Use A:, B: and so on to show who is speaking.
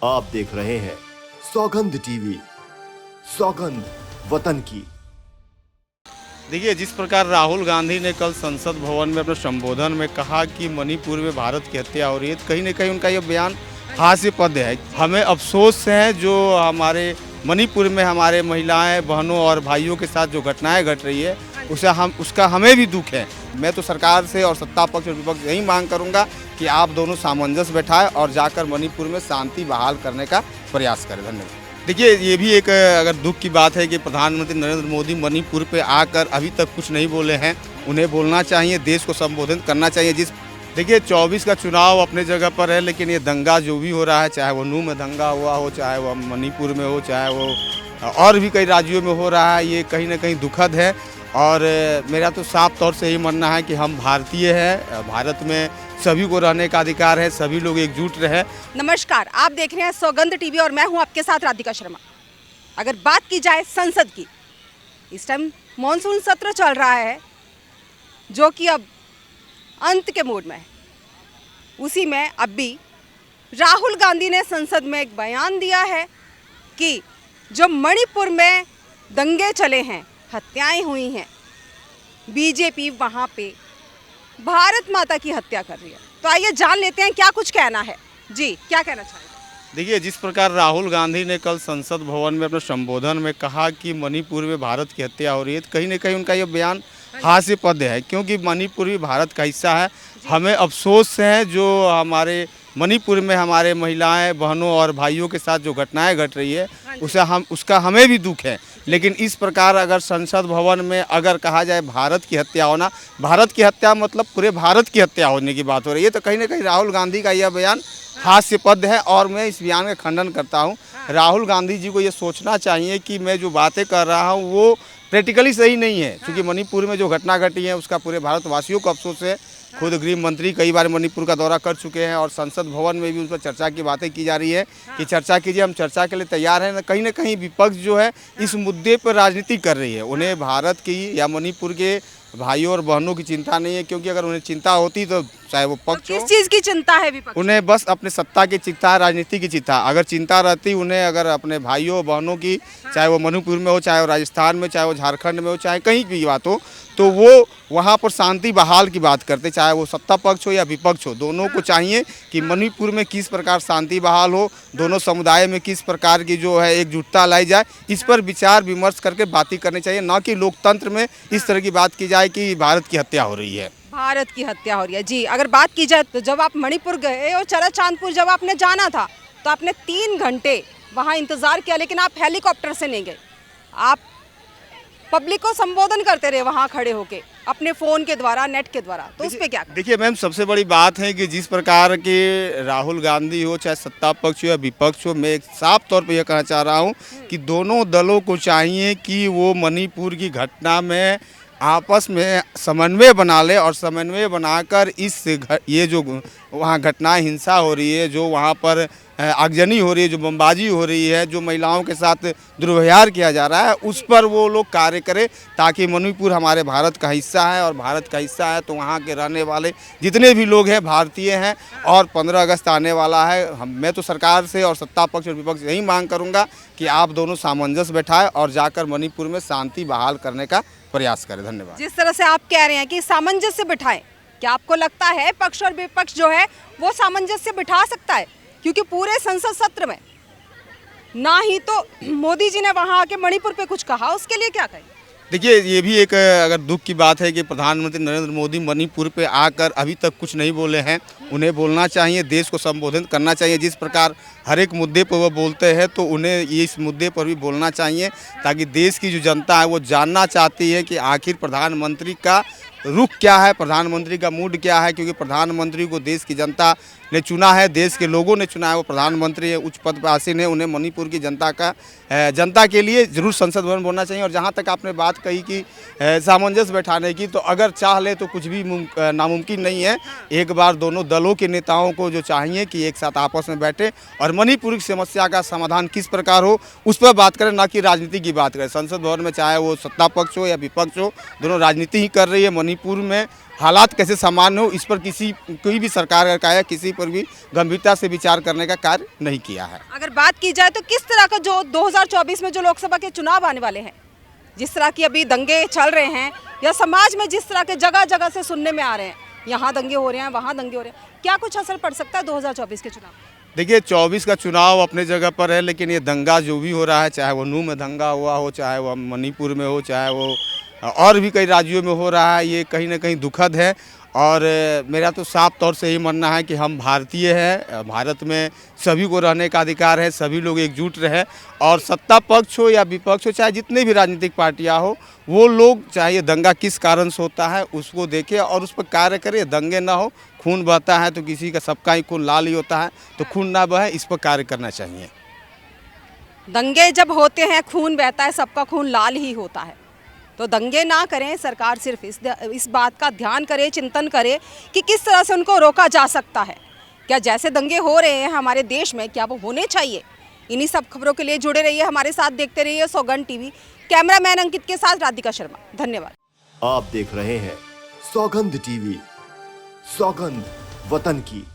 A: आप देख रहे हैं सौगंध टीवी, सौगंध वतन की।
B: देखिए, जिस प्रकार राहुल गांधी ने कल संसद भवन में अपने संबोधन में कहा कि मणिपुर में भारत की हत्या हो रही है, कहीं ना कहीं उनका यह बयान हास्यास्पद है। हमें अफसोस है जो हमारे मणिपुर में हमारे महिलाएं, बहनों और भाइयों के साथ जो घटनाएं घट रही है उसका हमें भी दुख है। मैं तो सरकार से और सत्ता पक्ष और विपक्ष यही मांग करूंगा कि आप दोनों सामंजस्य बैठाएं और जाकर मणिपुर में शांति बहाल करने का प्रयास करें। धन्यवाद। देखिए, ये भी एक अगर दुख की बात है कि प्रधानमंत्री नरेंद्र मोदी मणिपुर पे आकर अभी तक कुछ नहीं बोले हैं। उन्हें बोलना चाहिए, देश को संबोधित करना चाहिए। देखिए, 24 का चुनाव अपने जगह पर है, लेकिन ये दंगा जो भी हो रहा है, चाहे वो नू में दंगा हुआ हो, चाहे वो मणिपुर में हो, चाहे वो और भी कई राज्यों में हो रहा है, ये कहीं ना कहीं दुखद है। और मेरा तो साफ तौर से यही मानना है कि हम भारतीय हैं, भारत में सभी को रहने का अधिकार है, सभी लोग एकजुट रहे।
C: नमस्कार, आप देख रहे हैं सौगंध टीवी और मैं हूं आपके साथ राधिका शर्मा। अगर बात की जाए संसद की, इस टाइम मॉनसून सत्र चल रहा है जो कि अब अंत के मोड में है। उसी में अब भी राहुल गांधी ने संसद में एक बयान दिया है कि जो मणिपुर में दंगे चले हैं, हत्याएं हुई हैं, बीजेपी वहां पे भारत माता की हत्या कर रही है। तो आइए जान लेते हैं क्या कुछ कहना है। जी, क्या कहना चाहेंगे?
B: देखिए, जिस प्रकार राहुल गांधी ने कल संसद भवन में अपने संबोधन में कहा कि मणिपुर में भारत की हत्या हो रही है, कहीं ना कहीं उनका यह बयान हास्यास्पद है, क्योंकि मणिपुर भी भारत का हिस्सा है। हमें अफसोस है जो हमारे मणिपुर में हमारे महिलाएं, बहनों और भाइयों के साथ जो घटनाएं घट रही है उसका हमें भी दुख है। लेकिन इस प्रकार अगर संसद भवन में अगर कहा जाए भारत की हत्या होना, भारत की हत्या मतलब पूरे भारत की हत्या होने की बात हो रही है, तो कहीं ना कहीं राहुल गांधी का यह बयान हास्यास्पद है और मैं इस बयान का खंडन करता हूं। राहुल गांधी जी को ये सोचना चाहिए कि मैं जो बातें कर रहा हूं वो प्रैक्टिकली सही नहीं है, क्योंकि मणिपुर में जो घटना घटी है उसका पूरे भारतवासियों को अफसोस है। खुद गृह मंत्री कई बार मणिपुर का दौरा कर चुके हैं और संसद भवन में भी उस पर चर्चा की बातें की जा रही है कि चर्चा कीजिए, हम चर्चा के लिए तैयार हैं। ना कहीं विपक्ष जो है इस मुद्दे पर राजनीति कर रही है। उन्हें भारत की या मणिपुर के भाइयों और बहनों की चिंता नहीं है, क्योंकि अगर उन्हें चिंता होती तो चाहे वो पक्ष हो।
C: किस चीज़ की चिंता है विपक्ष?
B: उन्हें बस अपने सत्ता की चिंता है, राजनीति की चिंता। अगर चिंता रहती उन्हें, अगर अपने भाइयों बहनों की, चाहे वो मणिपुर में हो, चाहे वो राजस्थान में, चाहे वो झारखंड में हो, चाहे कहीं की बात हो, तो वो वहाँ पर शांति बहाल की बात करते, चाहे वो सत्ता पक्ष हो या विपक्ष हो। दोनों को चाहिए कि मणिपुर में किस प्रकार शांति बहाल हो, दोनों समुदाय में किस प्रकार की जो है एकजुटता लाई जाए, इस पर विचार विमर्श करके बातें करनी चाहिए, ना कि लोकतंत्र में इस तरह की बात की जाए कि भारत की हत्या हो रही है।
C: भारत की हत्या हो रही है। जी, अगर बात की जाए तो जब आप मणिपुर गए और चरचांदपुर जब आपने जाना था तो आपने 3 घंटे वहाँ इंतज़ार किया, लेकिन आप हेलीकॉप्टर से नहीं गए, आप पब्लिक को संबोधन करते रहे वहाँ खड़े होके अपने फ़ोन के द्वारा, नेट के द्वारा। तो उस पर क्या?
B: देखिए मैम, सबसे बड़ी बात है कि जिस प्रकार के राहुल गांधी हो, चाहे सत्ता पक्ष हो या विपक्ष हो, मैं एक साफ तौर पर यह कहना चाह रहा हूँ कि दोनों दलों को चाहिए कि वो मणिपुर की घटना में आपस में समन्वय बना ले और समन्वय बनाकर ये जो वहाँ घटनाएं, हिंसा हो रही है, जो वहाँ पर आगजनी हो रही है, जो बमबाजी हो रही है, जो महिलाओं के साथ दुर्व्यवहार किया जा रहा है, उस पर वो लोग कार्य करें, ताकि मणिपुर हमारे भारत का हिस्सा है और भारत का हिस्सा है तो वहाँ के रहने वाले जितने भी लोग हैं भारतीय हैं। और 15 अगस्त आने वाला है। मैं तो सरकार से और सत्ता पक्ष और विपक्ष यही मांग करूँगा कि आप दोनों सामंजस्य बैठाएं और जाकर मणिपुर में शांति बहाल करने का प्रयास करें। धन्यवाद।
C: जिस तरह से आप कह रहे हैं कि सामंजस्य बिठाएं, क्या आपको लगता है पक्ष और विपक्ष जो है वो सामंजस्य बिठा सकता है? क्योंकि पूरे संसद सत्र में ना ही तो मोदी जी ने वहां आके मणिपुर पे कुछ कहा, उसके लिए क्या कहें?
B: देखिए, ये भी एक अगर दुख की बात है कि प्रधानमंत्री नरेंद्र मोदी मणिपुर पे आकर अभी तक कुछ नहीं बोले हैं। उन्हें बोलना चाहिए, देश को संबोधित करना चाहिए। जिस प्रकार हर एक मुद्दे पर वो बोलते हैं तो उन्हें इस मुद्दे पर भी बोलना चाहिए, ताकि देश की जो जनता है वो जानना चाहती है कि आखिर प्रधानमंत्री का रुख क्या है, प्रधानमंत्री का मूड क्या है। क्योंकि प्रधानमंत्री को देश की जनता ने चुना है, देश के लोगों ने चुना है, वो प्रधानमंत्री है, उच्च पद पर आसीन है। उन्हें मणिपुर की जनता के लिए जरूर संसद भवन बोलना चाहिए। और जहाँ तक आपने बात कही कि सामंजस्य बैठाने की, तो अगर चाह ले तो कुछ भी नामुमकिन नहीं है। एक बार दोनों दलों के नेताओं को जो चाहिए कि एक साथ आपस में बैठे और मणिपुर की समस्या का समाधान किस प्रकार हो उस पर बात करें, ना कि राजनीति की बात करें। संसद भवन में चाहे वो सत्ता पक्ष हो या विपक्ष हो, दोनों राजनीति ही कर रही है। मणिपुर में हालात कैसे सामान्य हो, इस पर कोई भी सरकार का या किसी पर भी गंभीरता से विचार करने का कार्य नहीं किया है।
C: अगर बात की जाए तो किस तरह का जो 2024 में जो लोकसभा के चुनाव आने वाले हैं, जिस तरह की अभी दंगे चल रहे हैं या समाज में जिस तरह के जगह जगह से सुनने में आ रहे हैं, यहाँ दंगे हो रहे हैं, वहाँ दंगे हो रहे हैं, क्या कुछ असर पड़ सकता है 2024 के चुनाव?
B: देखिए 24 का चुनाव अपने जगह पर है, लेकिन ये दंगा जो भी हो रहा है, चाहे वो नू में दंगा हुआ हो, चाहे वो मणिपुर में हो, चाहे वो और भी कई राज्यों में हो रहा है, ये कहीं ना कहीं दुखद है। और मेरा तो साफ तौर से यही मानना है कि हम भारतीय हैं, भारत में सभी को रहने का अधिकार है, सभी लोग एकजुट रहे और सत्ता पक्ष हो या विपक्ष हो, चाहे जितने भी राजनीतिक पार्टियां हो, वो लोग चाहे ये दंगा किस कारण से होता है उसको देखें और उस पर कार्य करें। दंगे ना हो, खून बहता है तो किसी का सबका ही खून लाल ही होता है, तो खून ना बहे, इस पर कार्य करना चाहिए।
C: दंगे जब होते हैं, खून बहता है, सबका खून लाल ही होता है, तो दंगे ना करें। सरकार सिर्फ इस बात का ध्यान करे, चिंतन करे कि किस तरह से उनको रोका जा सकता है। क्या जैसे दंगे हो रहे हैं हमारे देश में, क्या वो होने चाहिए? इन्हीं सब खबरों के लिए जुड़े रहिए, हमारे साथ देखते रहिए सौगंध टीवी। कैमरामैन अंकित के साथ राधिका शर्मा, धन्यवाद।
A: आप देख रहे हैं सौगंध टीवी, सौगंध वतन की।